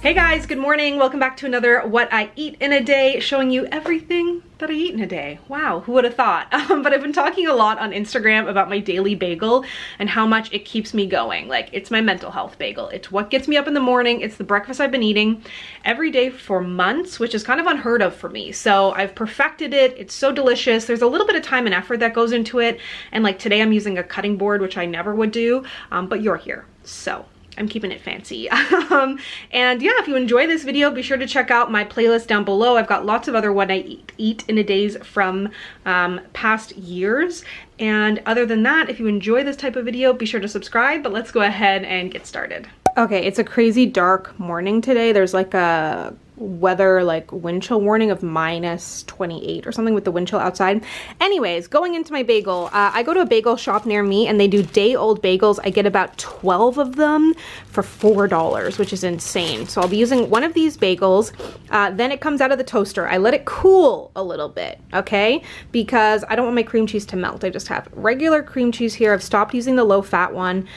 Hey guys, good morning. Welcome back to another What I Eat in a Day, showing you everything that I eat in a day. Wow, who would have thought? But I've been talking a lot on Instagram about my daily bagel and how much it keeps me going. Like, it's my mental health bagel. It's what gets me up in the morning. It's the breakfast I've been eating every day for months, which is kind of unheard of for me. So I've perfected it. It's so delicious. There's a little bit of time and effort that goes into it. And like today I'm using a cutting board, which I never would do, but you're here. So I'm keeping it fancy. And yeah, if you enjoy this video, be sure to check out my playlist down below. I've got lots of other What I Eat in a Days from past years. And other than that, if you enjoy this type of video, be sure to subscribe, but let's go ahead and get started. Okay, it's a crazy dark morning today. There's like a weather wind chill warning of -28 or something with the wind chill outside. Anyways, going into my bagel, I go to a bagel shop near me and they do day-old bagels. I get about 12 of them for $4, which is insane. So I'll be using one of these bagels. Then it comes out of the toaster. I let it cool a little bit, okay? Because I don't want my cream cheese to melt. I just have regular cream cheese here. I've stopped using the low-fat one.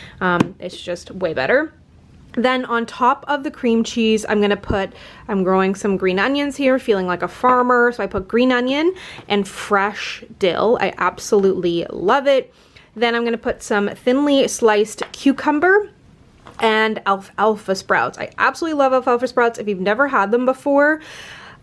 It's just way better. Then on top of the cream cheese, I'm growing some green onions here, feeling like a farmer. So I put green onion and fresh dill. I absolutely love it. Then I'm gonna put some thinly sliced cucumber and alfalfa sprouts. I absolutely love alfalfa sprouts. If you've never had them before,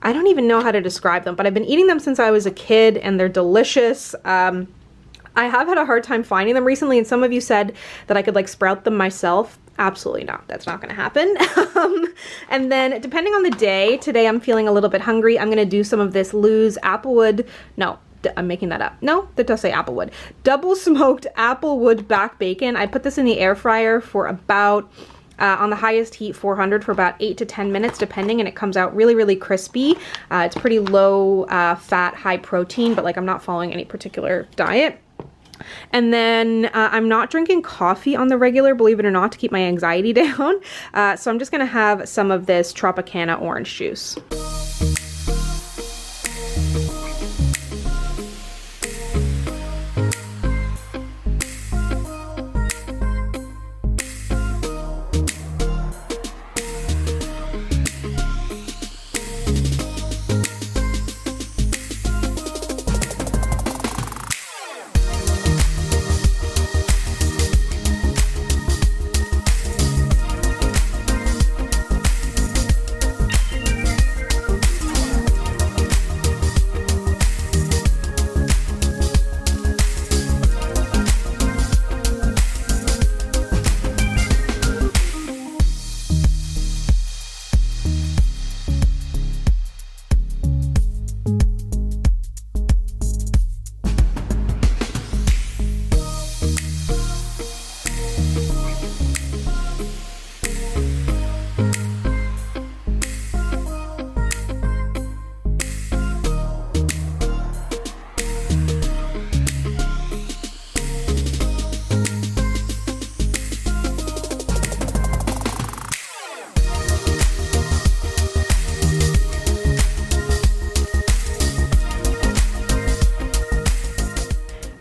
I don't even know how to describe them, but I've been eating them since I was a kid and they're delicious. I have had a hard time finding them recently, and some of you said that I could sprout them myself. Absolutely not. That's not going to happen. And then depending on the day, today I'm feeling a little bit hungry. I'm going to do some of this Lou's Applewood. No, I'm making that up. No, that does say Applewood. Double smoked Applewood back bacon. I put this in the air fryer for about, on the highest heat, 400 for about 8 to 10 minutes depending, and it comes out really, really crispy. It's pretty low fat, high protein, but I'm not following any particular diet. And then I'm not drinking coffee on the regular, believe it or not, to keep my anxiety down. So I'm just gonna have some of this Tropicana orange juice.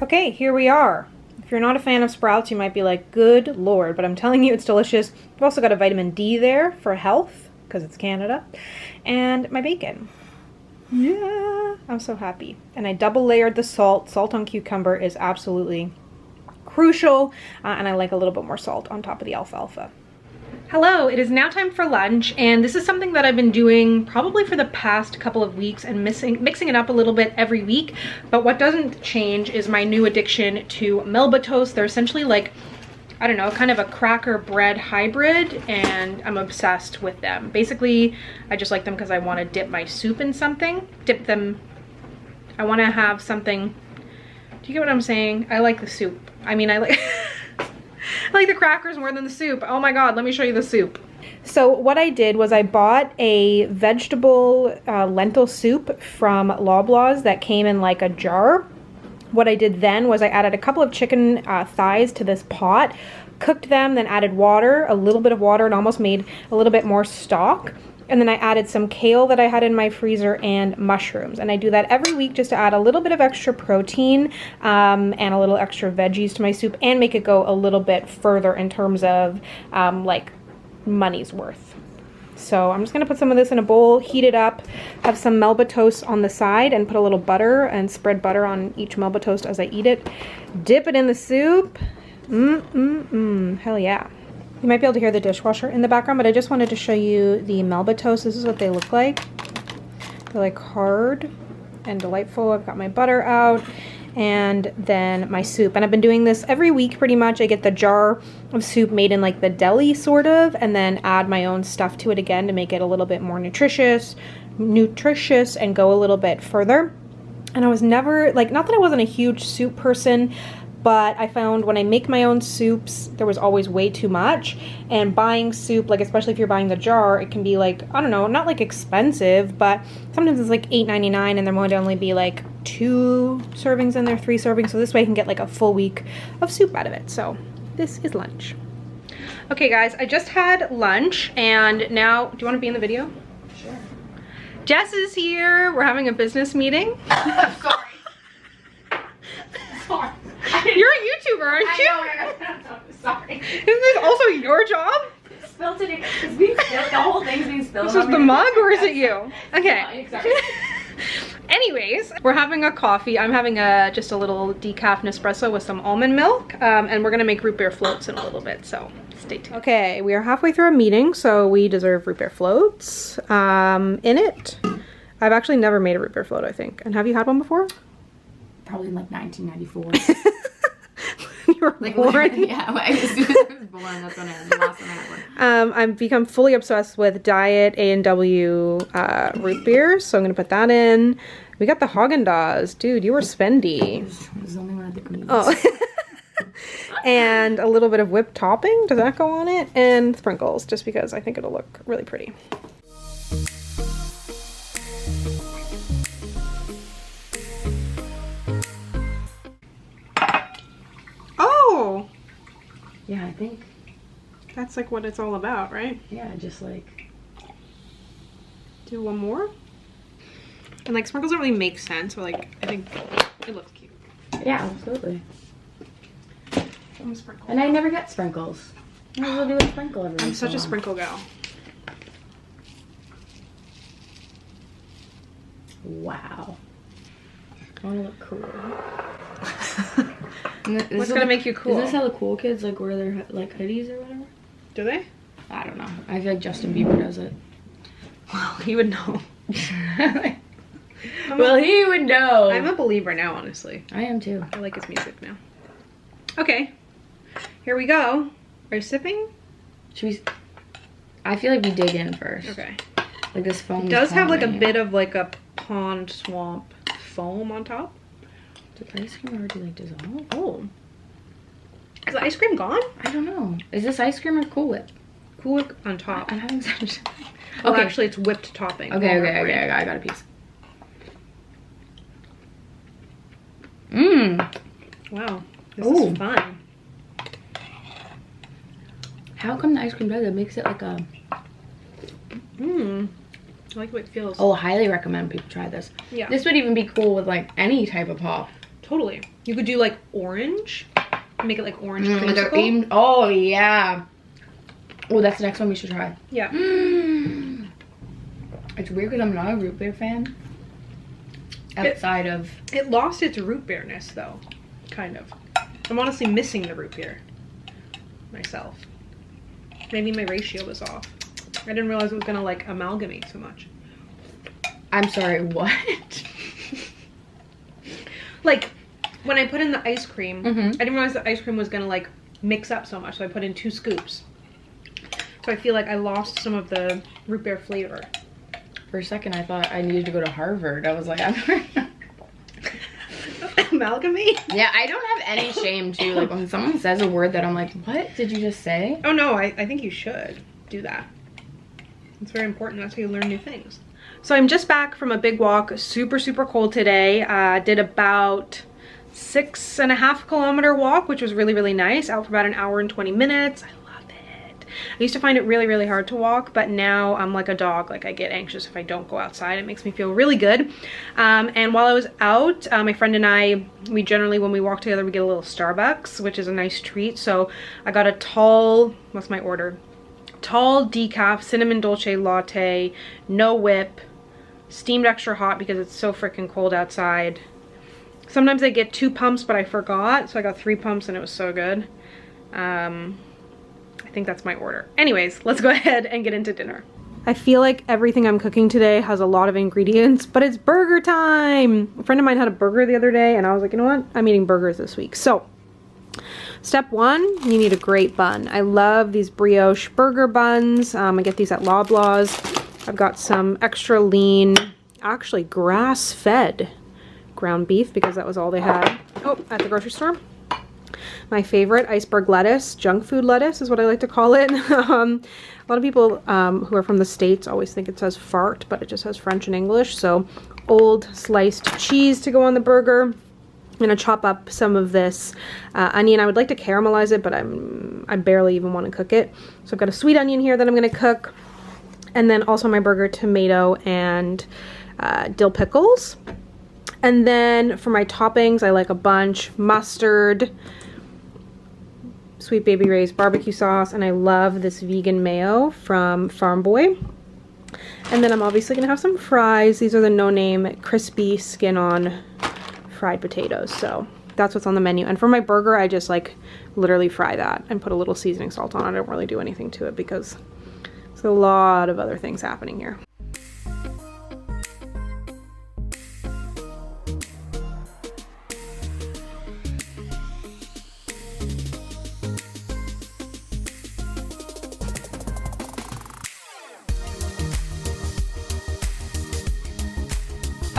Okay, here we are. If you're not a fan of sprouts, you might be like, good Lord, but I'm telling you, it's delicious. I've also got a vitamin D there for health, because it's Canada, and my bacon. Yeah, I'm so happy. And I double layered the salt. Salt on cucumber is absolutely crucial, and I like a little bit more salt on top of the alfalfa. Hello, it is now time for lunch, and this is something that I've been doing probably for the past couple of weeks and mixing it up a little bit every week. But what doesn't change is my new addiction to Melba toast. They're essentially I don't know, kind of a cracker bread hybrid, and I'm obsessed with them. Basically, I just like them because I want to dip my soup in something. I want to have something. Do you get what I'm saying? I like the soup. I mean, I like I like the crackers more than the soup. Oh my God, let me show you the soup. So what I did was I bought a vegetable lentil soup from Loblaws that came in a jar. What I did then was I added a couple of chicken thighs to this pot, cooked them, then added water, a little bit of water, and almost made a little bit more stock. And then I added some kale that I had in my freezer and mushrooms. And I do that every week just to add a little bit of extra protein and a little extra veggies to my soup and make it go a little bit further in terms of like money's worth. So I'm just gonna put some of this in a bowl, heat it up, have some Melba toast on the side, and put a little butter and spread butter on each Melba toast as I eat it. Dip it in the soup. Hell yeah. You might be able to hear the dishwasher in the background, but I just wanted to show you the Melba toast. This is what they look like. They're like hard and delightful. I've got my butter out and then my soup. And I've been doing this every week pretty much. I get the jar of soup made in like the deli sort of, and then add my own stuff to it again to make it a little bit more nutritious and go a little bit further. And I was never, like, not that I wasn't a huge soup person, but I found when I make my own soups, there was always way too much. And buying soup, like especially if you're buying the jar, it can be like, I don't know, not like expensive, but sometimes it's like $8.99 and there might only be like 2 servings in there, 3 servings. So this way I can get like a full week of soup out of it. So this is lunch. Okay guys, I just had lunch and now, do you want to be in the video? Sure. Jess is here. We're having a business meeting. I'm sorry. Sorry. You're a YouTuber, aren't you? I know. Sorry. Isn't this also your job? Spilled it. The whole thing's being spilled. This is the mug or is it you? Okay. Sorry. Anyways, we're having a coffee. I'm having just a little decaf Nespresso with some almond milk. And we're gonna make root beer floats in a little bit, so stay tuned. Okay, we are halfway through our meeting, so we deserve root beer floats. In it, I've actually never made a root beer float, I think. And have you had one before? Probably in like 1994. You were like born? Yeah, as soon as I was born, that's when the last one I had one. I've become fully obsessed with Diet A&W root beer, so I'm gonna put that in. We got the Haagen-Dazs. Dude, you were spendy. It was the only one I think we used. Oh. And a little bit of whipped topping. Does that go on it? And sprinkles, just because I think it'll look really pretty. Oh! Yeah, I think. That's like what it's all about, right? Yeah, just like. Do one more. And like sprinkles don't really make sense, but like I think it looks cute. Yeah, absolutely. And I never get sprinkles. I might as well do a sprinkle every I'm once such in a while. sprinkle gal. Wow. I want to look cool. What's gonna make you cool? Is this how the cool kids like wear their like hoodies or whatever? Do they? I don't know. I feel like Justin Bieber does it. Well, he would know. Well, he would know. I'm a believer now, honestly. I am too. I like his music now. Okay, here we go. Are you sipping? Should we? I feel like we dig in first. Okay. Like this foam. It does have like a bit of like a pond swamp foam on top. Did ice cream already like dissolve? Oh. Is the ice cream gone? I don't know. Is this ice cream or Cool Whip? Cool Whip on top. I'm having such. Well, Okay. actually, it's whipped topping. Okay. I got a piece. Mmm. Wow. This Ooh. is fun. How come the ice cream does it? It makes it like a. Mmm. I like the way it feels. Oh, highly recommend people try this. Yeah. This would even be cool with like any type of pop. Totally. You could do like orange. Make it like orange creamsicle. Oh yeah. Oh, that's the next one we should try. Yeah. It's weird because I'm not a root beer fan. Outside of. It lost its root beerness though. Kind of. I'm honestly missing the root beer myself. Maybe my ratio was off. I didn't realize it was gonna like amalgamate so much. I'm sorry, what? Like when I put in the ice cream, Mm-hmm. I didn't realize the ice cream was gonna like mix up so much, so I put in 2 scoops. So I feel like I lost some of the root beer flavor. For a second, I thought I needed to go to Harvard. I was like, Amalgamate? Yeah, I don't have any shame too. Like when someone says a word that I'm like, what did you just say? Oh no, I think you should do that. It's very important. That's how you learn new things. So I'm just back from a big walk. Super cold today. Did about 6.5 kilometer walk, which was really nice. Out for about an hour and 20 minutes. I love it. I used to find it really hard to walk, but now I'm like a dog. Like I get anxious if I don't go outside. It makes me feel really good. And while I was out, my friend and I, we generally, when we walk together, we get a little Starbucks, which is a nice treat. So I got a tall, what's my order? Tall decaf, cinnamon dolce latte, no whip, steamed extra hot because it's so freaking cold outside. Sometimes I get 2 pumps, but I forgot, so I got 3 pumps and it was so good. I think that's my order. Anyways, let's go ahead and get into dinner. I feel like everything I'm cooking today has a lot of ingredients, but it's burger time! A friend of mine had a burger the other day, and I was like, you know what? I'm eating burgers this week. So, step 1, you need a great bun. I love these brioche burger buns. I get these at Loblaws. I've got some extra lean, actually grass-fed ground beef because that was all they had at the grocery store. My favorite, iceberg lettuce, junk food lettuce is what I like to call it. A lot of people who are from the States always think it says fart, but it just says French and English. So old sliced cheese to go on the burger. I'm gonna chop up some of this onion. I would like to caramelize it, but I barely even want to cook it. So I've got a sweet onion here that I'm gonna cook. And then also my burger, tomato and dill pickles. And then for my toppings, I like a bunch, mustard, Sweet Baby Ray's barbecue sauce, and I love this vegan mayo from Farm Boy. And then I'm obviously gonna have some fries. These are the no-name crispy skin-on fried potatoes. So that's what's on the menu. And for my burger, I just like literally fry that and put a little seasoning salt on it. I don't really do anything to it because there's a lot of other things happening here.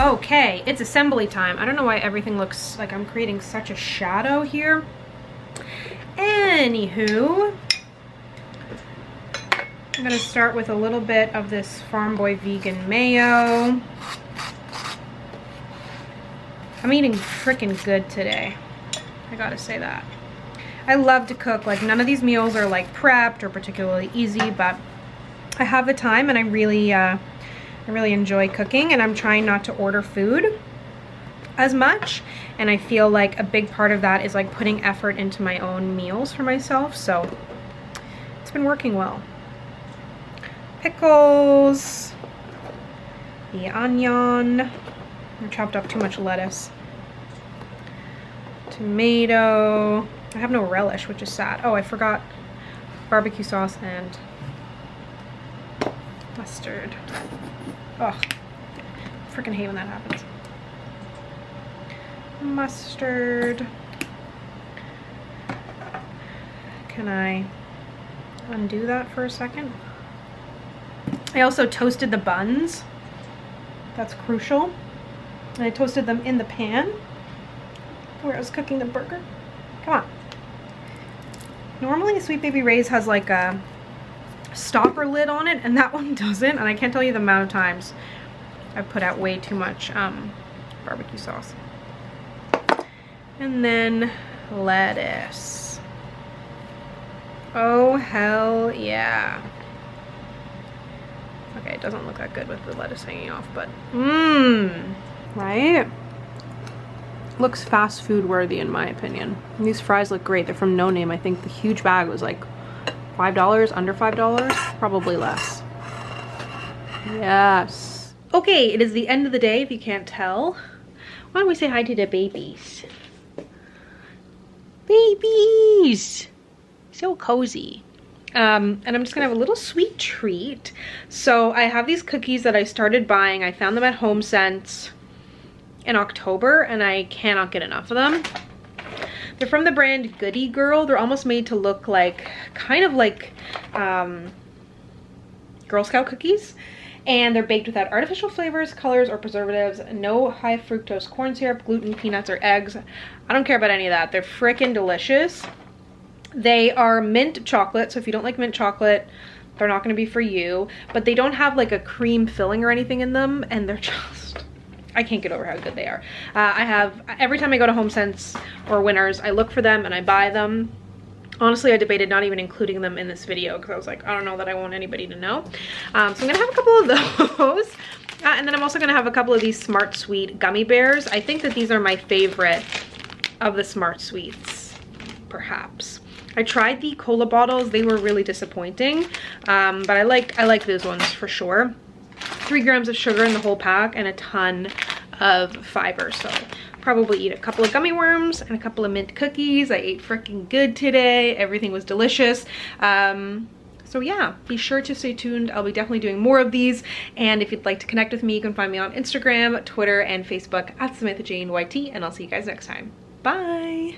Okay, it's assembly time. I don't know why everything looks like I'm creating such a shadow here. Anywho, I'm gonna start with a little bit of this Farm Boy vegan mayo. I'm eating freaking good today. I gotta say that. I love to cook. Like, none of these meals are like prepped or particularly easy, but I have the time and I really enjoy cooking, and I'm trying not to order food as much, and I feel like a big part of that is like putting effort into my own meals for myself, so it's been working well. Pickles, the onion, I chopped up too much lettuce, tomato, I have no relish, which is sad. Oh, I forgot barbecue sauce and mustard. Oh, freaking hate when that happens. Mustard. Can I undo that for a second? I also toasted the buns. That's crucial. And I toasted them in the pan where I was cooking the burger. Come on. Normally Sweet Baby Ray's has like a stopper lid on it, and that one doesn't, and I can't tell you the amount of times I've put out way too much barbecue sauce. And then lettuce. Oh hell yeah. Okay, it doesn't look that good with the lettuce hanging off, but right? Looks fast food worthy in my opinion. And these fries look great. They're from No Name. I think the huge bag was like $5, under $5, probably less. Yes. Okay, it is the end of the day if you can't tell. Why don't we say hi to the babies? Babies! So cozy. And I'm just gonna have a little sweet treat. So I have these cookies that I started buying. I found them at HomeSense in October and I cannot get enough of them. They're from the brand Goody Girl. They're almost made to look like, kind of like Girl Scout cookies. And they're baked without artificial flavors, colors, or preservatives. No high fructose corn syrup, gluten, peanuts, or eggs. I don't care about any of that. They're freaking delicious. They are mint chocolate, so if you don't like mint chocolate, they're not going to be for you. But they don't have like a cream filling or anything in them, and they're just... I can't get over how good they are. I have, every time I go to HomeSense or Winners, I look for them and I buy them. Honestly, I debated not even including them in this video because I was like, I don't know that I want anybody to know. So I'm gonna have a couple of those. And then I'm also gonna have a couple of these Smart Sweet gummy bears. I think that these are my favorite of the Smart Sweets, perhaps. I tried the cola bottles. They were really disappointing, but I like those ones for sure. 3 grams of sugar in the whole pack and a ton of fiber. So probably eat a couple of gummy worms and a couple of mint cookies. I ate freaking good today. Everything was delicious. So yeah, be sure to stay tuned. I'll be definitely doing more of these. And if you'd like to connect with me, you can find me on Instagram, Twitter, and Facebook at SamanthaJaneYT. And I'll see you guys next time. Bye.